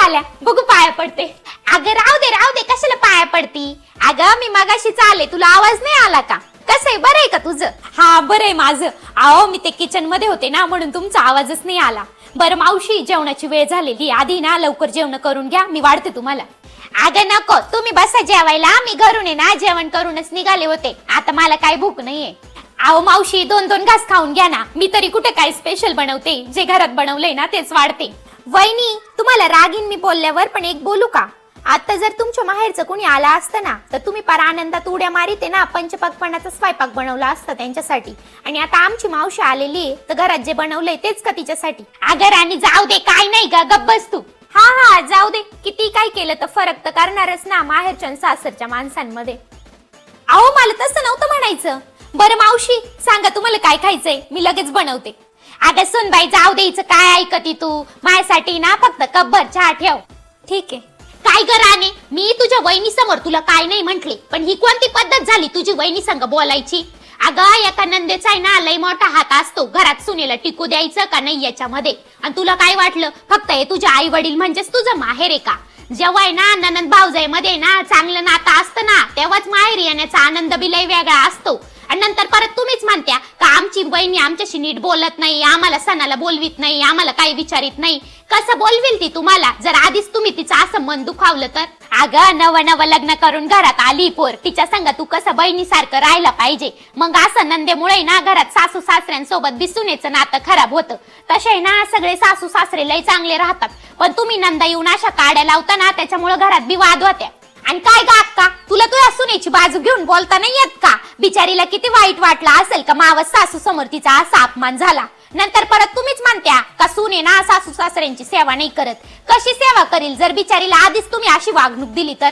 आल्या, बघू पाया पडते. अगं राहू दे कशाला पाया पडती. अगं मी मगाशी आले, तुला आवाज नाही आला का? कसं आहे, बरं आहे का तुझं? हा बरं आहे माझं. अहो मी ते किचन मध्ये होते ना, म्हणून तुमचा आवाजच नाही आला. बरं मावशी, जेवणाची वेळ झालेली, आधी ना लवकर जेवण करून घ्या, मी वाढते तुम्हाला. अगं नको, तुम्ही बसा जेवायला. मी घरून आहे ना जेवण करूनच निघाले होते, आता मला काही भूक नाहीये. अहो मावशी, 2-2 घास खाऊन घ्या ना. मी तरी कुठे काय स्पेशल बनवते, जे घरात बनवलंय ना तेच वाढते. वहिनी, तुम्हाला रागीन मी बोलल्यावर, पण एक बोलू का? आता जर तुमच्या माहेरचं कोणी आला असतं ना, तर तुम्ही पार आनंदात उड्या मारिते ना, पंचपक्वान्नाचा स्वयंपाक बनवला असता त्यांच्यासाठी. आणि आता आमची मावशी आलेली आहे, तर घरात जे बनवलंय तेच का तिच्यासाठी? अगं राणी जाऊ दे, काय नाही ग, गप्प बस तू. हा जाऊ दे, किती काय केलं तर फरक तर करणारच ना माहेरच्या आणि सासरच्या माणसांमध्ये. अहो मला तसं नव्हतं म्हणायचं. बरं मावशी सांगा, तुम्हाला काय खायचंय, मी लगेच बनवते. अगं सुनबाई जाऊ द्यायचं, काय ऐकती तू? माझ्यासाठी ना फक्त कपभर चहा ठेव. ठीक आहे. काय कराने, मी तुझ्या वहिनी समोर तुला काय नाही म्हंटले, पण ही कोणती पद्धत झाली तुझी वहिनी संग बोलायची? अगं एका नंदेचा आहे ना लय मोठा हात असतो, घरात सुनेला टिकू द्यायचं का नाही याच्यामध्ये. आणि तुला काय वाटलं फक्त हे तुझे आई वडील म्हणजेच तुझं माहेर आहे का? जेव्हा आहे ना ननंद भाऊजाई मध्ये ना चांगलं नातं असतं ना, तेव्हाच माहेर येण्याचा आनंद बी लय वेगळा असतो. आणि नंतर परत तुम्हीच म्हणत्या का आमची बहिणी आमच्याशी नीट बोलत नाही, आम्हाला सणाला बोलवीत नाही, आम्हाला काही विचारित नाही. कसं बोलविल ती तुम्हाला, जर आधीच तुम्ही तिचं असं मन दुखावलं तर? अगं नवं लग्न करून घरात आली पोर, तिच्या संग तू कसं बहिणीसारखं राहायला पाहिजे. मग असं नंदेमुळे ना घरात सासू सासऱ्यांसोबत बिसूनेचं नातं खराब होतं. तसे ना सगळे सासू सासरे लय चांगले राहतात, पण तुम्ही नंदा येऊन अशा काड्या लावता ना, त्याच्यामुळे घरात बी वाद होत्या. आणि काय ग अक्का, तुला तुझ्या सुनेची बाजू घेऊन बोलता नाही येत का? बिचारीला किती वाईट वाटलं असेल का मावस सासू समोर तिचा असा अपमान झाला. नंतर परत तुम्हीच म्हणत्या का सुने ना सासू सासऱ्यांची सेवा नाही करत. कशी सेवा करील जर बिचारीला आधीच तुम्ही अशी वागणूक दिली तर?